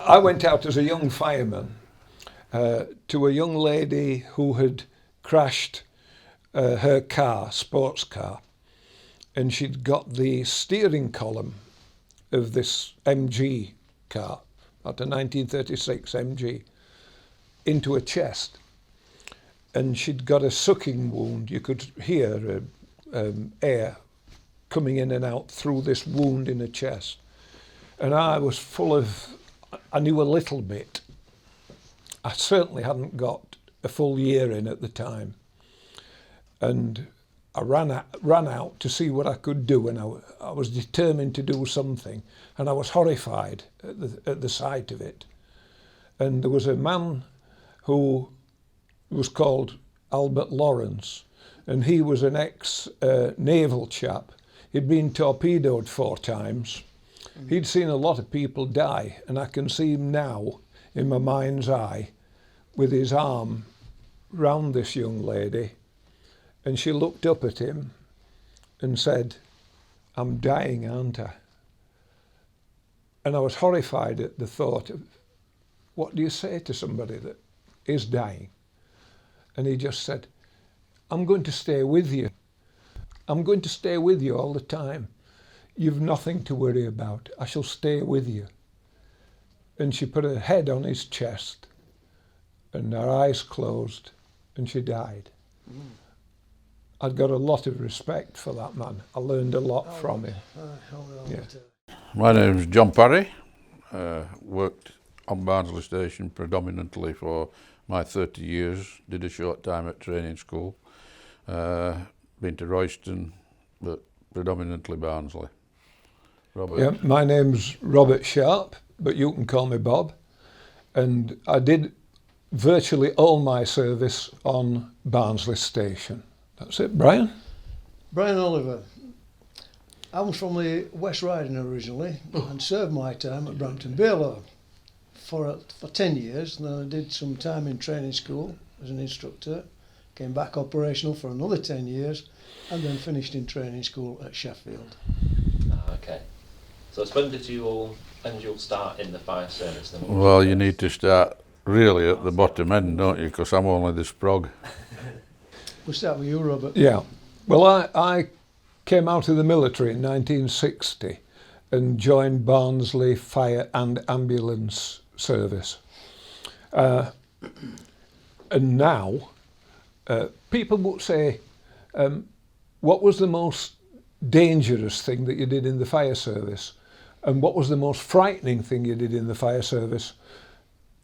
I went out as a young fireman to a young lady who had crashed her car, sports car, and she'd got the steering column of this MG car, about a 1936 MG, into her chest. And she'd got a sucking wound. You could hear air coming in and out through this wound in her chest. And I was full of, I knew a little bit. I certainly hadn't got a full year in at the time. And I ran out to see what I could do, and I was determined to do something, and I was horrified at the sight of it. And there was a man who was called Albert Lawrence, and he was an ex-naval chap. He'd been torpedoed 4 times. He'd seen a lot of people die, and I can see him now in my mind's eye with his arm round this young lady, and she looked up at him and said, "I'm dying, aren't I?" And I was horrified at the thought of, what do you say to somebody that is dying? And he just said, "I'm going to stay with you. I'm going to stay with you all the time. You've nothing to worry about. I shall stay with you." And she put her head on his chest, and her eyes closed, and she died. I'd got a lot of respect for that man. I learned a lot from him. Yeah. My name's John Parry. Worked on Barnsley Station predominantly for my 30 years. Did a short time at training school. Been to Royston, but predominantly Barnsley. Robert. Yeah, my name's Robert Sharp, but you can call me Bob. And I did virtually all my service on Barnsley Station. That's it. Brian? Brian Oliver. I was from the West Riding originally and served my time at Brampton Baylor for 10 years. And then I did some time in training school as an instructor, came back operational for another 10 years, and then finished in training school at Sheffield. Okay. So when did you all start in the fire service then? Well, you need to start really at the bottom end, don't you? Because I'm only the sprog. We'll start with you, Robert. Yeah. Well, I came out of the military in 1960 and joined Barnsley Fire and Ambulance Service. And now, people would say, what was the most dangerous thing that you did in the fire service? And what was the most frightening thing you did in the fire service?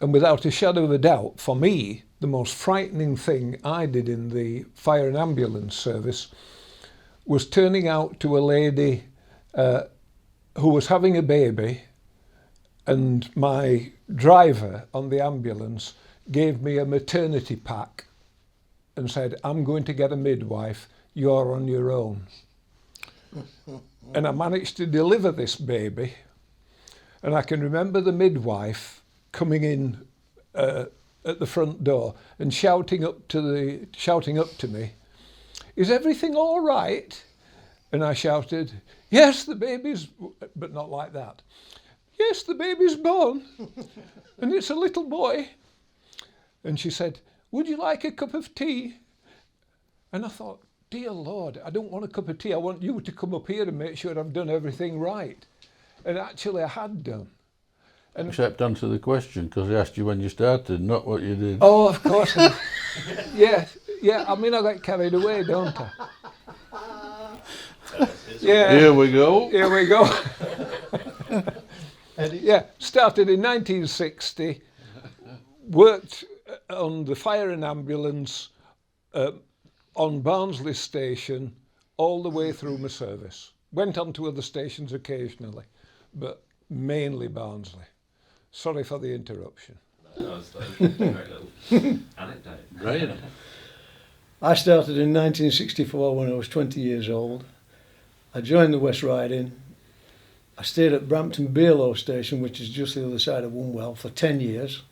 And without a shadow of a doubt, for me, the most frightening thing I did in the fire and ambulance service was turning out to a lady who was having a baby, and my driver on the ambulance gave me a maternity pack and said, "I'm going to get a midwife, you're on your own." And I managed to deliver this baby, and I can remember the midwife coming in at the front door and shouting up to me, "Is everything all right?" And I shouted, "Yes, the baby's," but not like that. "Yes, the baby's born, and it's a little boy." And she said, "Would you like a cup of tea?" And I thought, dear Lord, I don't want a cup of tea. I want you to come up here and make sure I've done everything right. And actually I had done. And Except answer the question, because he asked you when you started, not what you did. oh, of course. Yeah. I mean, I get carried away, don't I? Yeah. Here we go. Here we go. Yeah, started in 1960, worked on the fire and ambulance on Barnsley Station all the way through my service. Went on to other stations occasionally, but mainly Barnsley. Sorry for the interruption. No, it's like a very little anecdote. Right. I started in 1964 when I was 20 years old. I joined the West Riding. I stayed at Brampton Baylor Station, which is just the other side of Wombwell, for 10 years.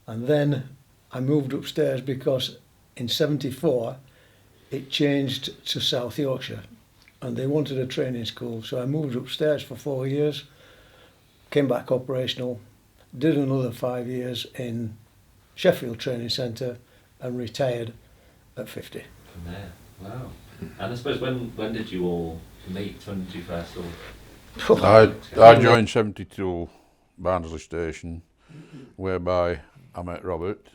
And then I moved upstairs because in 74 it changed to South Yorkshire and they wanted a training school. So I moved upstairs for 4 years, came back operational, did another 5 years in Sheffield Training Centre and retired at 50. From there, wow. And I suppose when did you all meet? When did you first all? I joined 72 Barnsley Station, whereby I met Robert,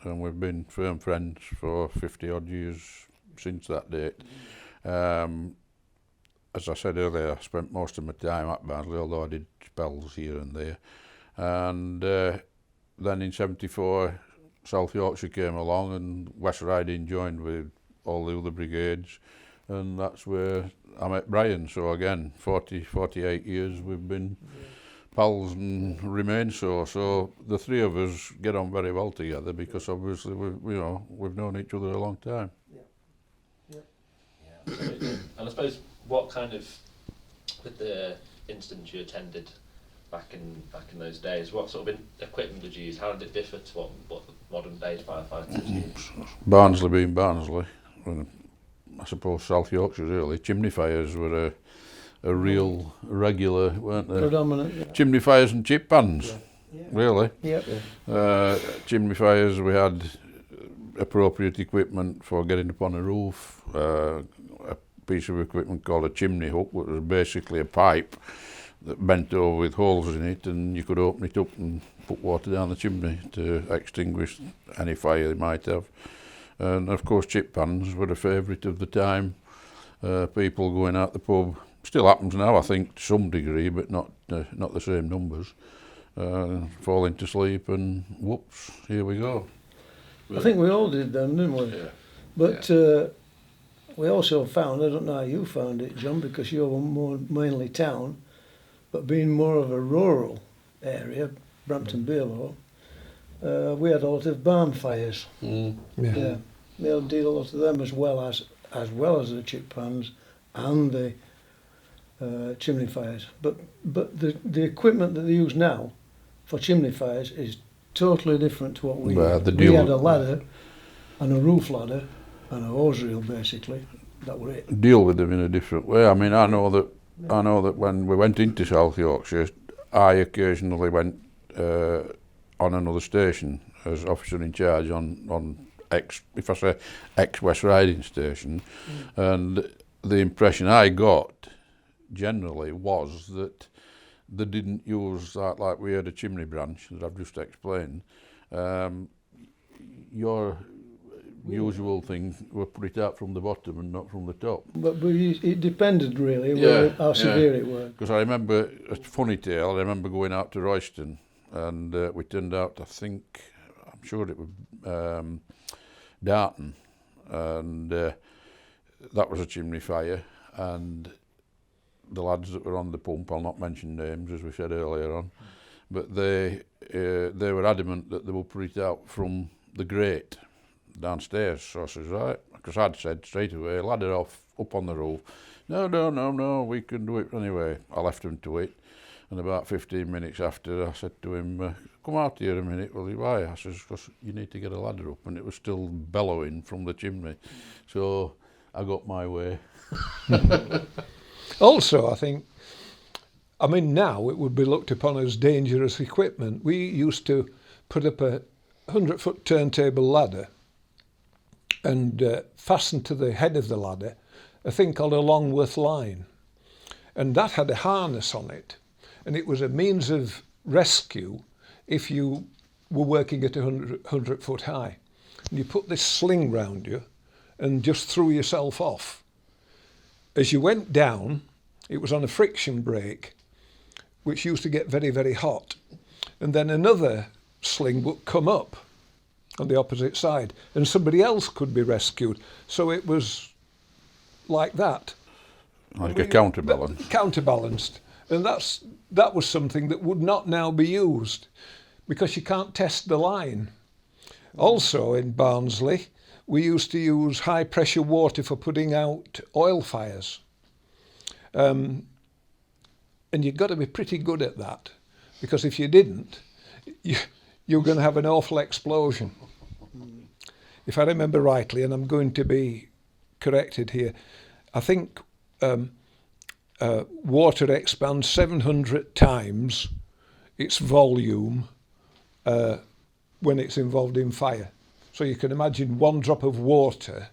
and we've been firm friends for 50 odd years since that date. As I said earlier, I spent most of my time at Barnsley, although I did spells here and there. And then in 74, South Yorkshire came along and West Riding joined with all the other brigades, and that's where I met Brian. So again, 48 years we've been pals and remain so. So the three of us get on very well together because obviously we've known each other a long time. Yeah, absolutely. And I suppose what kind of, with the instance you attended back in those days, what sort of equipment did you use? How did it differ to what modern day firefighters use? Barnsley being Barnsley, and I suppose South Yorkshire really, chimney fires were a real regular, weren't they? Predominant. Yeah. Chimney fires and chip pans, really. Yep. Chimney fires, we had appropriate equipment for getting up on a roof, a piece of equipment called a chimney hook, which was basically a pipe that bent over with holes in it, and you could open it up and put water down the chimney to extinguish any fire they might have. And of course chip pans were a favourite of the time. People going out the pub, still happens now I think to some degree, but not the same numbers, falling to sleep and whoops, here we go. I think we all did them, didn't we? Yeah. But we also found, I don't know how you found it, John, because you're more mainly town, but being more of a rural area, Brampton Beerlow, we had a lot of barn fires. Yeah. They did a lot of them as well as the chip pans and the chimney fires. But the equipment that they use now for chimney fires is totally different to what we had. We had a ladder and a roof ladder and a hose reel basically. That was it. Deal with them in a different way. I mean, I know that when we went into South Yorkshire, I occasionally went on another station as officer in charge on ex West Riding station, and the impression I got generally was that they didn't use that like we had a chimney branch that I've just explained. Your usual thing were put it out from the bottom and not from the top. But it depended really how severe it was. Because I remember a funny tale. I remember going out to Royston, and we turned out, I'm sure it was Darton, and that was a chimney fire, and the lads that were on the pump, I'll not mention names as we said earlier on, but they were adamant that they would put it out from the grate downstairs. So I says, right, because I'd said straight away, ladder off, up on the roof. No, we can do it anyway. I left him to it, and about 15 minutes after I said to him, come out here a minute. Well, why? I says, because you need to get a ladder up, and it was still bellowing from the chimney. So I got my way. Also, I mean, now it would be looked upon as dangerous equipment. We used to put up a 100-foot turntable ladder and fasten to the head of the ladder a thing called a Longworth line. And that had a harness on it. And it was a means of rescue if you were working at 100 foot high. And you put this sling round you and just threw yourself off. As you went down, it was on a friction brake, which used to get very, very hot. And then another sling would come up on the opposite side, and somebody else could be rescued. So it was like that. Like a counterbalance. Counterbalanced. And that was something that would not now be used, because you can't test the line. Also in Barnsley, we used to use high pressure water for putting out oil fires. And you've got to be pretty good at that, because if you didn't, you're going to have an awful explosion. If I remember rightly, and I'm going to be corrected here, I think water expands 700 times its volume when it's involved in fire. So you can imagine one drop of water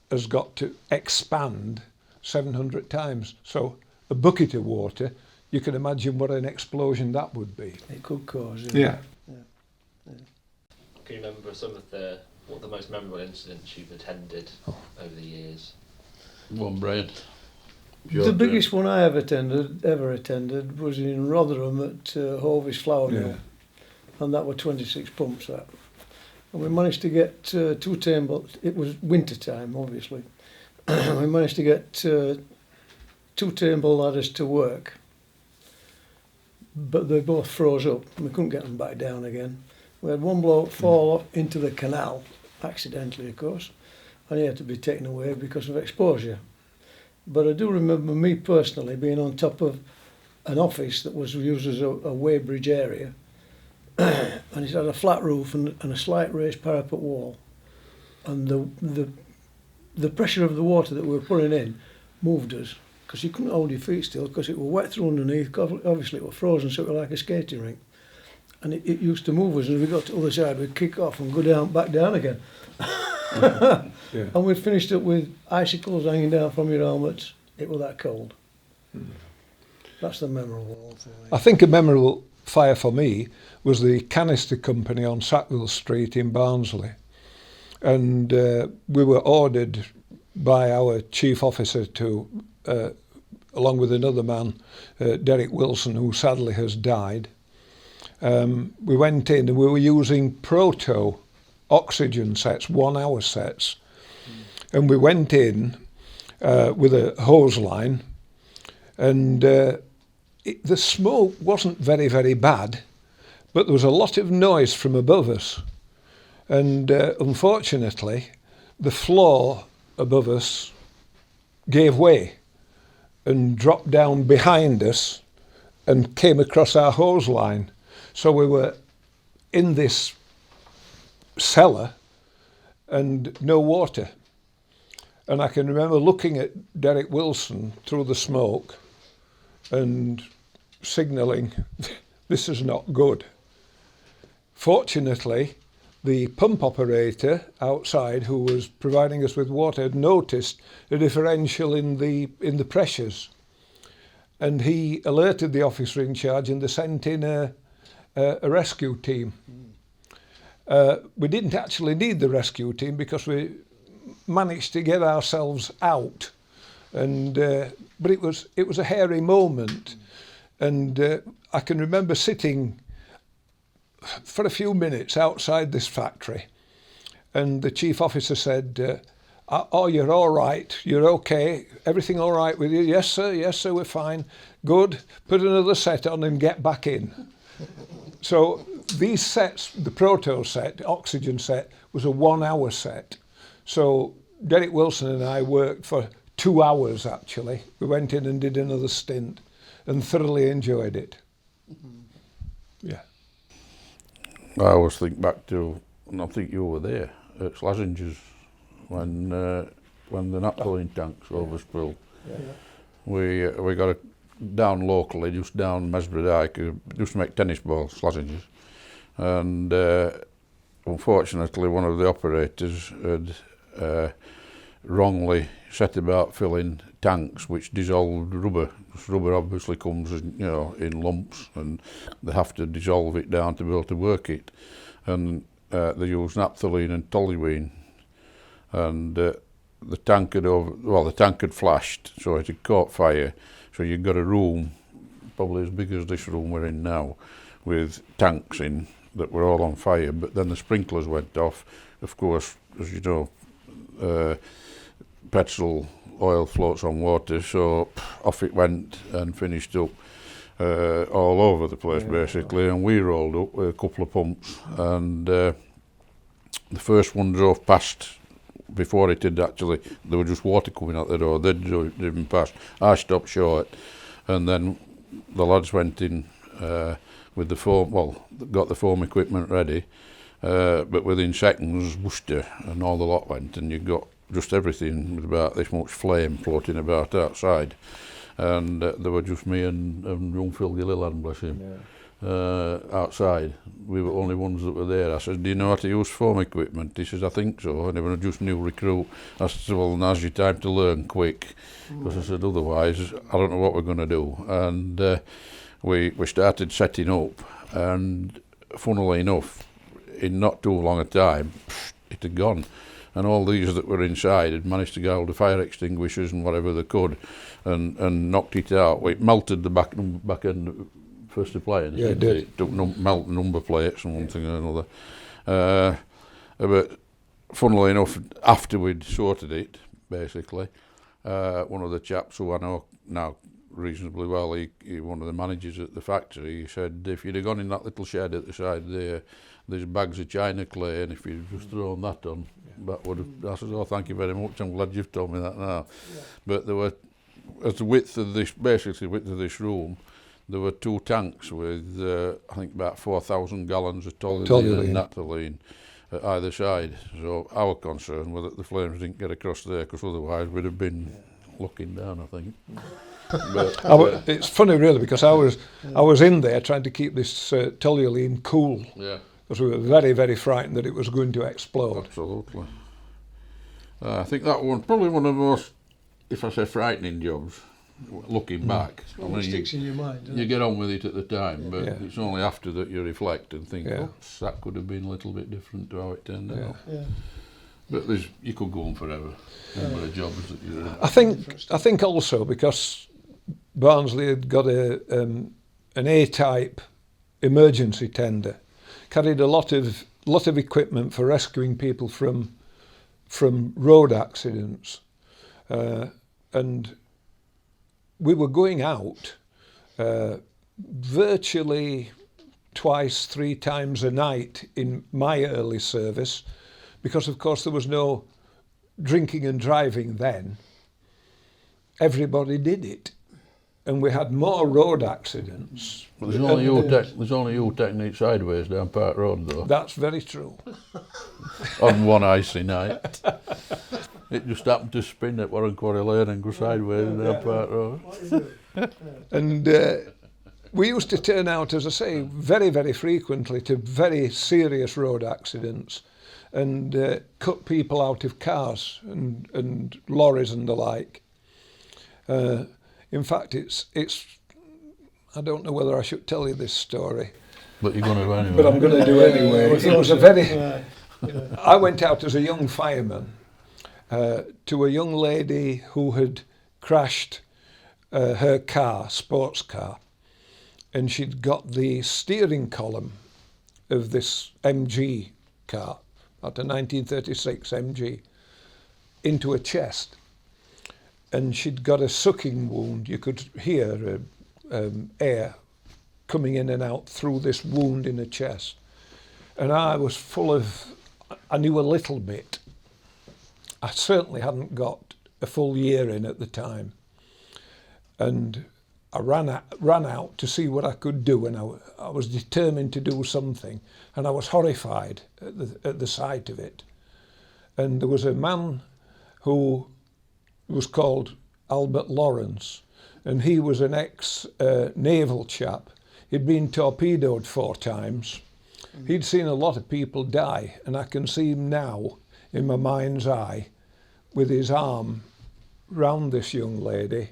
has got to expand 700 times. So a bucket of water, you can imagine what an explosion that would be. It could cause. Yeah. Can you remember some of the most memorable incidents you've attended over the years? One Brian. The biggest one I ever attended was in Rotherham at Hovis Flour Mill, and that were 26 pumps that. And we managed to get two table. It was winter time, obviously. We managed to get two table ladders to work, but they both froze up, and we couldn't get them back down again. We had one bloke fall into the canal, accidentally, of course, and he had to be taken away because of exposure. But I do remember me personally being on top of an office that was used as a weighbridge area, and it had a flat roof and a slight raised parapet wall, and the pressure of the water that we were putting in moved us, because you couldn't hold your feet still because it was wet through underneath. Obviously it was frozen, so it was like a skating rink, and it used to move us, and as we got to the other side we'd kick off and go back down again. Yeah. And we finished up with icicles hanging down from your helmets. It was that cold. That's the memorable one for me. I think a memorable fire for me was the canister company on Sackville Street in Barnsley. And we were ordered by our chief officer to, along with another man, Derek Wilson, who sadly has died. We went in and we were using proto oxygen sets, 1 hour sets. And we went in with a hose line, and the smoke wasn't very, very bad, but there was a lot of noise from above us. And unfortunately, the floor above us gave way and dropped down behind us and came across our hose line. So we were in this cellar and no water. And I can remember looking at Derek Wilson through the smoke and signalling, this is not good. Fortunately, the pump operator outside who was providing us with water had noticed a differential in the pressures. And he alerted the officer in charge, and they sent in a rescue team. We didn't actually need the rescue team because we managed to get ourselves out, and but it was a hairy moment, and I can remember sitting for a few minutes outside this factory, and the chief officer said, "Oh, you're all right, you're okay, everything all right with you?" Yes sir, we're fine. Good, put another set on and get back in." So these sets, the proto set, oxygen set, was a 1 hour set. So Derek Wilson and I worked for 2 hours actually. We went in and did another stint and thoroughly enjoyed it. Yeah. I always think back to, and I think you were there, at Slazinger's when the naphthalene tanks overspilled. Yeah. We got it down locally, just down Mesbury Dyke, just to make tennis balls, Slazinger's. And unfortunately one of the operators had wrongly set about filling tanks which dissolved rubber. Rubber obviously comes in lumps, and they have to dissolve it down to be able to work it. And they used naphthalene and toluene, and the tank had flashed, so it had caught fire. So you've got a room, probably as big as this room we're in now, with tanks in that were all on fire, but then the sprinklers went off. Of course, as you know, petrol oil floats on water, so off it went and finished up all over the place basically, and we rolled up with a couple of pumps, and the first one drove past. Before it did actually, there was just water coming out the door. They'd driven past. I stopped short, and then the lads went in with the foam. Well, got the foam equipment ready, but within seconds, Worcester and all the lot went, and you got just everything with about this much flame floating about outside, and there were just me and young Phil Gilliland, bless him, outside. we were only ones that were there. I said, do you know how to use foam equipment? He says, I think so. And he was just new recruit. I said, well, now's your time to learn quick. Because I said, otherwise, I don't know what we're going to do. And we started setting up. And funnily enough, in not too long a time, it had gone. And all these that were inside had managed to get hold of fire extinguishers and whatever they could and knocked it out. It melted the back end first appliance. Yeah, it did. It took melt number plates and one thing or another. But funnily enough, after we'd sorted it, basically, one of the chaps who I know now reasonably well, he one of the managers at the factory, he said, if you'd have gone in that little shed at the side there, there's bags of china clay, and if you'd just thrown that on, that would have. I said, oh, thank you very much, I'm glad you've told me that now. Yeah. But there were, as the width of this, basically the width of this room, there were 2 tanks with, I think, about 4,000 gallons of toluene and naphthalene at either side. So our concern was that the flames didn't get across there, because otherwise we'd have been looking down, I think. But, it's funny, really, because I was in there trying to keep this toluene cool. Yeah. Because we were very, very frightened that it was going to explode. Absolutely. I think that one probably one of the most, if I say, frightening jobs. Looking back, I mean, sticks in your mind. You get on with it at the time, but yeah. It's only after that you reflect and think, yeah. oops, that could have been a little bit different to how it turned out. Yeah. But you could go on forever. Number of jobs that you're in. I think also because Barnsley had got an A-type emergency tender, carried a lot of equipment for rescuing people from road accidents, and we were going out virtually 2-3 times a night in my early service, because of course there was no drinking and driving then. Everybody did it, and we had more road accidents. Well, there's only you taking it sideways down Park Road, though. That's very true. On one icy night. It just happened to spin at Warren Quarry Lane and go sideways down Park Road. And we used to turn out, as I say, very, very frequently to very serious road accidents and cut people out of cars and lorries and the like. In fact, it's. I don't know whether I should tell you this story. But you're going to anyway. But I'm going to do anyway. It was a very. I went out as a young fireman to a young lady who had crashed her car, sports car, and she'd got the steering column of this MG car, about a 1936 MG, into a chest. And she'd got a sucking wound. You could hear air coming in and out through this wound in the chest. And I was I knew a little bit. I certainly hadn't got a full year in at the time. And I ran out to see what I could do, and I was determined to do something, and I was horrified at the sight of it. And there was a man who was called Albert Lawrence, and he was an ex-naval chap. He'd been torpedoed 4 times. He'd seen a lot of people die, and I can see him now in my mind's eye with his arm round this young lady,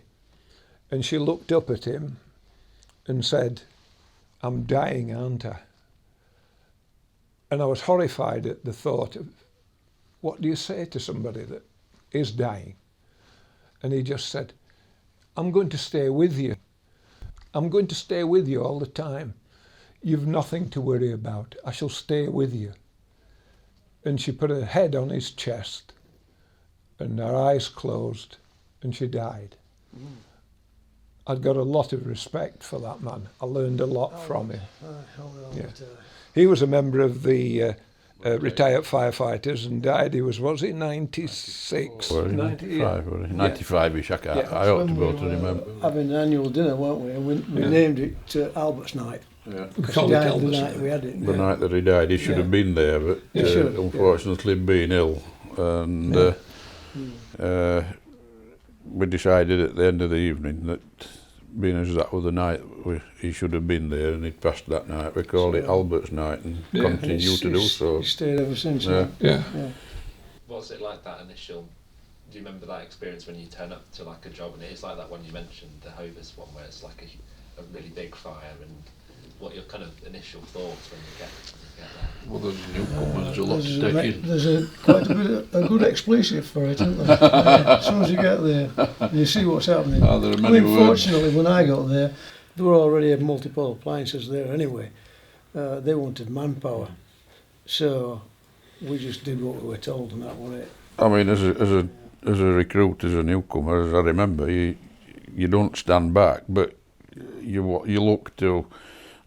and she looked up at him and said, "I'm dying, aren't I?" And I was horrified at the thought of, what do you say to somebody that is dying? And he just said, "I'm going to stay with you. I'm going to stay with you all the time. You've nothing to worry about. I shall stay with you." And she put her head on his chest, and her eyes closed, and she died. I'd got a lot of respect for that man. I learned a lot from him. Yeah. He was a member of the retired firefighters and died. He was he 96? 95-ish, I ought to be able to remember. Having an annual dinner, weren't we? And we named it Albert's Night. Yeah. Because he died the night we had it. The night that he died, he should have been there, but unfortunately being ill. And we decided at the end of the evening that being as that was the night he should have been there and he'd passed that night, we called it Albert's night and Yeah. continue to do so. He's stayed ever since. Yeah. Yeah. What's it like, that initial? Do you remember that experience when you turn up to like a job and it is like that one you mentioned, the Hovis one, where it's like a really big fire, and what your kind of initial thoughts when you get there? Well, there's newcomers, a lot to take in. There's quite a good expletive for it, isn't there? As soon as you get there, you see what's happening. Oh, there are many words. Fortunately, when I got there, there were already multiple appliances there anyway. They wanted manpower, so we just did what we were told, and that was it. I mean, as a recruit, as a newcomer, as I remember, you don't stand back, but you look to.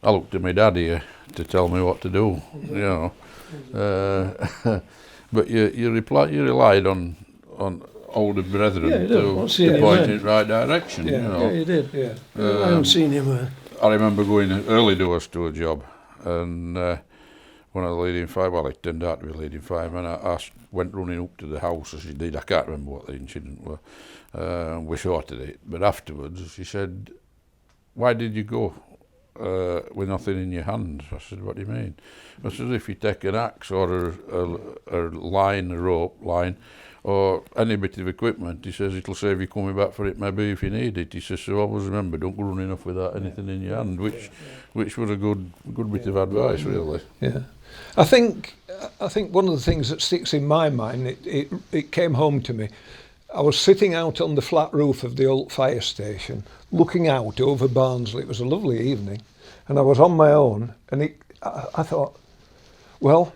I looked to my dad here to tell me what to do, you know. But you relied on older brethren to point in the right direction, you know. Yeah, you did. Yeah. I haven't seen him. I remember going early doors to a job, and one of the leading fire, well, it turned out to be leading fireman, I went running up to the house as he did. I can't remember what the incident was. We sorted it, but afterwards he said, "Why did you go with nothing in your hands?" I said, "What do you mean?" I said, "If you take an axe or a line, a rope line, or any bit of equipment," he says, "it'll save you coming back for it maybe if you need it." He says, "So always remember, don't go running off without anything in your hand," which was a good bit of advice, really. Yeah. I think one of the things that sticks in my mind, it came home to me. I was sitting out on the flat roof of the old fire station, looking out over Barnsley. It was a lovely evening, and I was on my own, and I thought, well,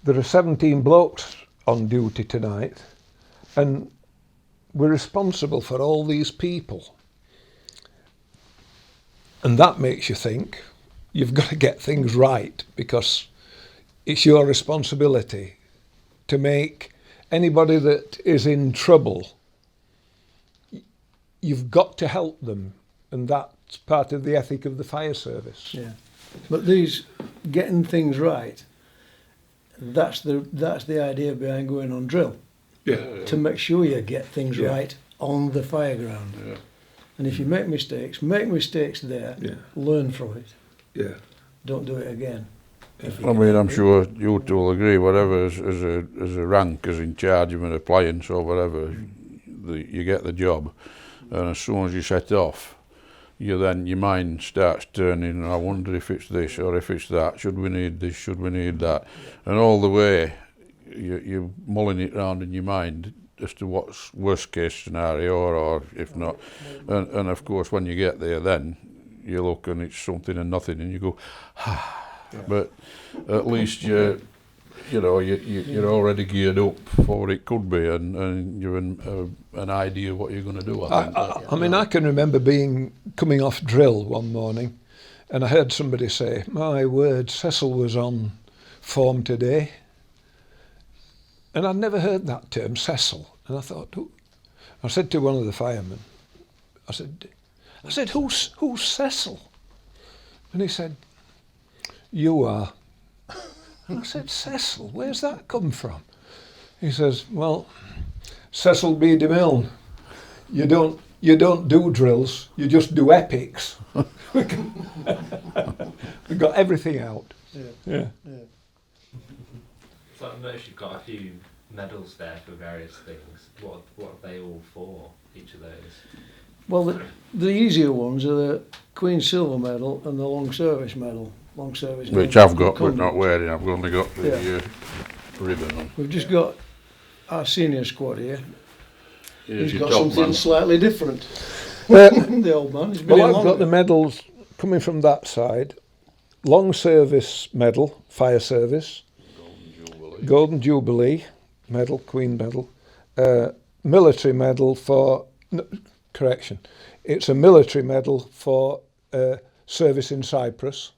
there are 17 blokes on duty tonight, and we're responsible for all these people. And that makes you think you've got to get things right, because it's your responsibility to make anybody that is in trouble, you've got to help them, and that's part of the ethic of the fire service. Yeah, but these getting things right, that's the idea behind going on drill. Yeah. To make sure you get things Yeah. right on the fire ground. Yeah. And if you make mistakes there, Yeah. learn from it. Yeah. Don't do it again. I mean, I'm sure you two will agree, whatever as a rank, as in charge of an appliance or whatever, you get the job, and as soon as you set off, your mind starts turning, I wonder if it's this or if it's that, should we need this, should we need that, and all the way you're mulling it round in your mind as to what's worst case scenario or if not, and of course when you get there then you look and it's something and nothing and you go, ah. Yeah. But at least you're already geared up for what it could be, and you're an idea what you're going to do. I mean, I can remember coming off drill one morning, and I heard somebody say, "My word, Cecil was on form today," and I'd never heard that term, Cecil. And I thought, I said to one of the firemen, I said, who's Cecil? And he said, "You are." And I said, "Cecil, where's that come from?" He says, "Well, Cecil B. DeMilne, you don't do drills, you just do epics." We got everything out. Yeah. So I noticed you've got a few medals there for various things. What are they all for, each of those? Well, the easier ones are the Queen's Silver Medal and the Long Service Medal. Long Service Which medal. I've got but not wearing, I've only got the ribbon on. We've just got our senior squad here. Here's He's your got top something man. slightly different. The old man. He's been Well, in I've got the longer. medals coming from that side. Long Service Medal, Fire Service. Golden Jubilee Medal, Queen Medal. Military Medal for... No, correction. It's a military medal for service in Cyprus.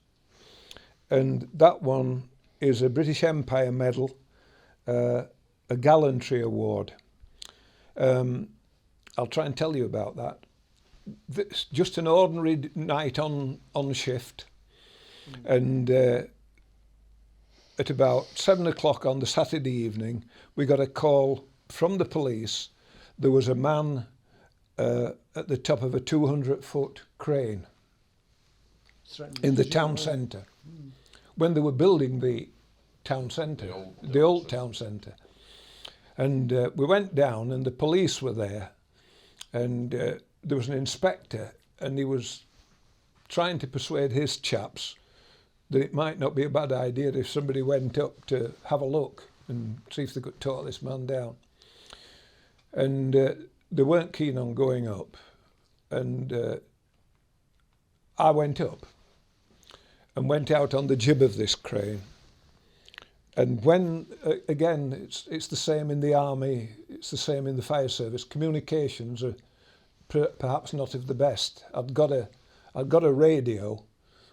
And that one is a British Empire Medal, a Gallantry Award. I'll try and tell you about that. It's just an ordinary night on shift. And at about 7 o'clock on the Saturday evening, we got a call from the police. There was a man at the top of a 200-foot crane in the town centre when they were building the town centre, the old town centre. And we went down and the police were there, and there was an inspector, and he was trying to persuade his chaps that it might not be a bad idea if somebody went up to have a look and see if they could talk this man down. And they weren't keen on going up, and I went up and went out on the jib of this crane. And when, again, it's the same in the army, it's the same in the fire service, communications are perhaps not of the best. I'd got a radio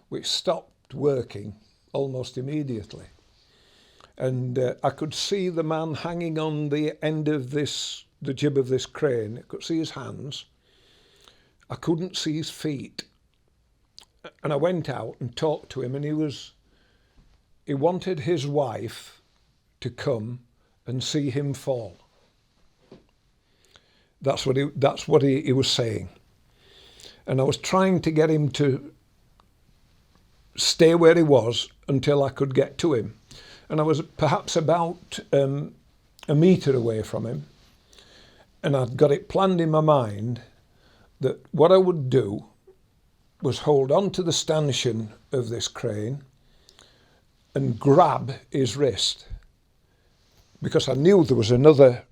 which stopped working almost immediately. And I could see the man hanging on the end of the jib of this crane. I could see his hands. I couldn't see his feet. And I went out and talked to him, and he wanted his wife to come and see him fall. That's what he was saying. And I was trying to get him to stay where he was until I could get to him. And I was perhaps about a metre away from him. And I'd got it planned in my mind that what I would do was hold on to the stanchion of this crane and grab his wrist, because I knew there was a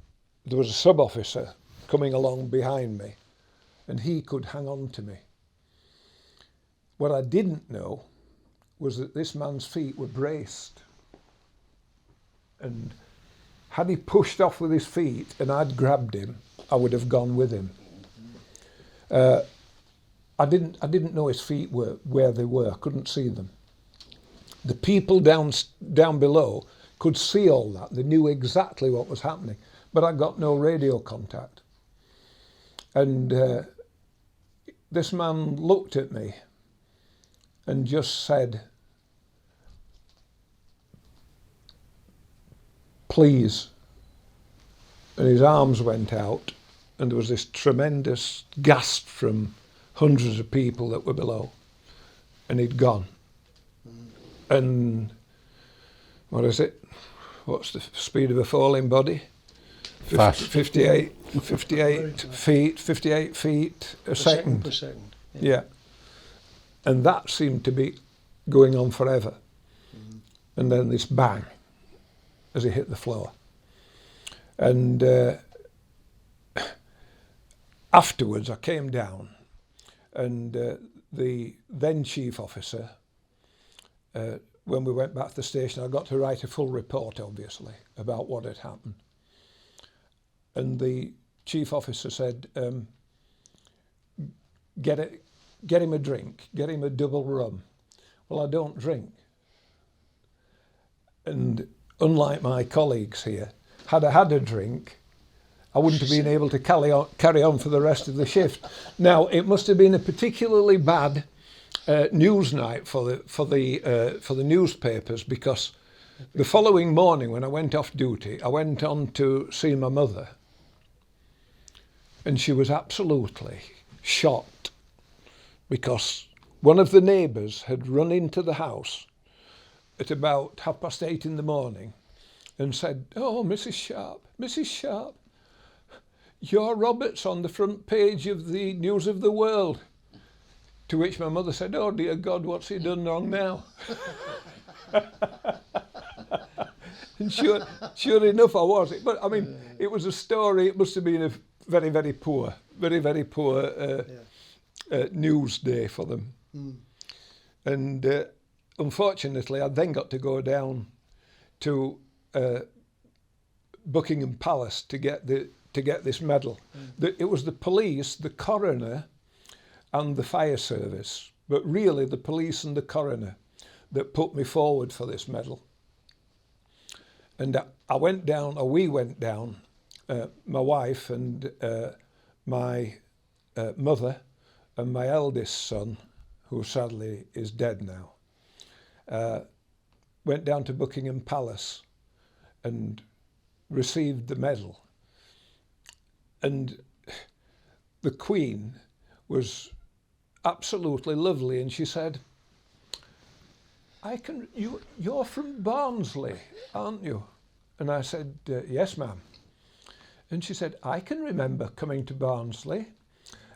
sub-officer coming along behind me, and he could hang on to me. What I didn't know was that this man's feet were braced, and had he pushed off with his feet and I'd grabbed him, I would have gone with him. I didn't know his feet were where they were. I couldn't see them. The people down below could see all that. They knew exactly what was happening, but I got no radio contact. And this man looked at me and just said, "Please." And his arms went out, and there was this tremendous gasp from hundreds of people that were below, and he'd gone. And what is it? What's the speed of a falling body? Fast. 58 feet a second. Per second. Yeah. And that seemed to be going on forever. And then this bang as he hit the floor. And afterwards I came down, and the then chief officer, when we went back to the station, I got to write a full report, obviously, about what had happened. And the chief officer said, get him a drink, get him a double rum. Well, I don't drink. And unlike my colleagues here, had I had a drink, I wouldn't have been able to carry on for the rest of the shift. Now, it must have been a particularly bad news night for the newspapers, because the following morning when I went off duty, I went on to see my mother, and she was absolutely shocked, because one of the neighbours had run into the house at about 8:30 in the morning and said, "Oh, Mrs. Sharp, your Robert's on the front page of the News of the World." To which my mother said, "Oh dear God, what's he done wrong now?" And sure enough I was. But I mean, it was a story, it must have been a very, very poor news day for them. And unfortunately, I then got to go down to Buckingham Palace to get this medal. It was the police, the coroner, and the fire service, but really the police and the coroner that put me forward for this medal. And we went down, my wife and my mother and my eldest son, who sadly is dead now, went down to Buckingham Palace and received the medal. And the Queen was absolutely lovely, and she said, you're from Barnsley, aren't you? And I said, yes, ma'am. And she said, I can remember coming to Barnsley,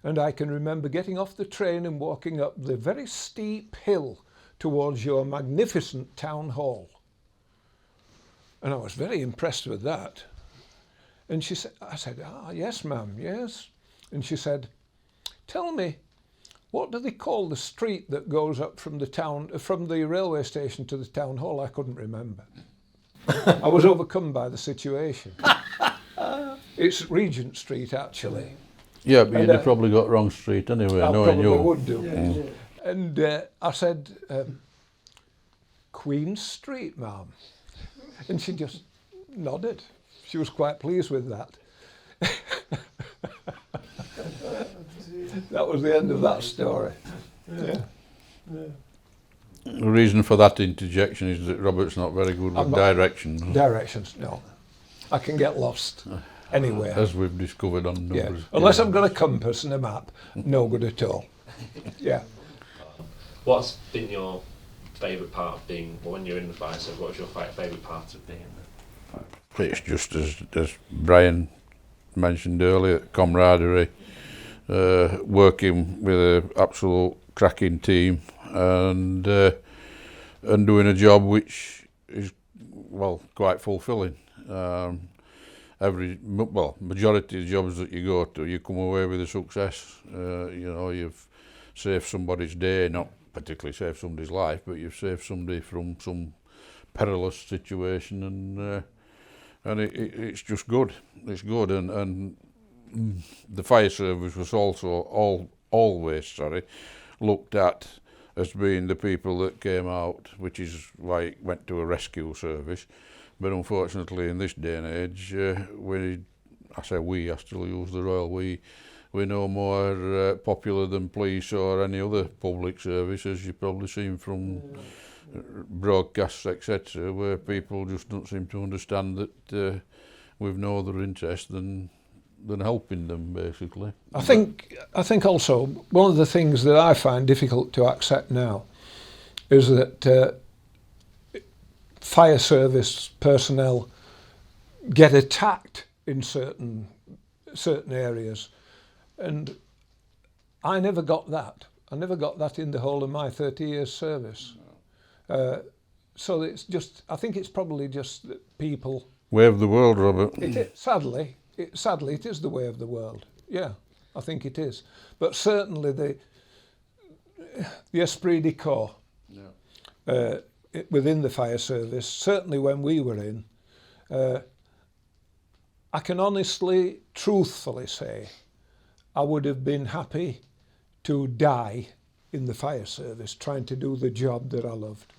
and I can remember getting off the train and walking up the very steep hill towards your magnificent town hall. And I was very impressed with that. And she said, I said, yes, ma'am, yes. And she said, tell me, what do they call the street that goes up from the railway station to the town hall? I couldn't remember. I was overcome by the situation. It's Regent Street, actually. Yeah, but you'd have probably got wrong street anyway, I knowing probably you. would do. Yeah. And I said, Queen Street, ma'am. And she just nodded. She was quite pleased with that. That was the end of that story. Yeah. The reason for that interjection is that Robert's not very good with directions. Directions, no. I can get lost anywhere. As we've discovered on numbers. Yeah. Unless I've got a compass and a map, no good at all. Yeah. What's been your favourite part of being, when you're in the fire service, what's your favourite part of being in the fire? It's just as Brian mentioned earlier, camaraderie, working with an absolute cracking team, and doing a job which is, well, quite fulfilling. Majority of the jobs that you go to, you come away with a success. You've saved somebody's day, not particularly saved somebody's life, but you've saved somebody from some perilous situation, and it's just good. It's good, and the fire service was also always looked at as being the people that came out, which is why it went to a rescue service. But unfortunately, in this day and age, I still use the Royal we're no more popular than police or any other public service, as you've probably seen from broadcasts, etc., where people just don't seem to understand that we've no other interest than helping them, basically. I think also one of the things that I find difficult to accept now is that fire service personnel get attacked in certain areas, and I never got that. I never got that in the whole of my 30 years service. So it's just, I think it's probably just that people... Way of the world, Robert. Sadly, it is the way of the world. Yeah, I think it is. But certainly the esprit de corps within the fire service, certainly when we were in, I can honestly, truthfully say, I would have been happy to die in the fire service trying to do the job that I loved.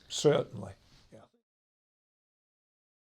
Certainly.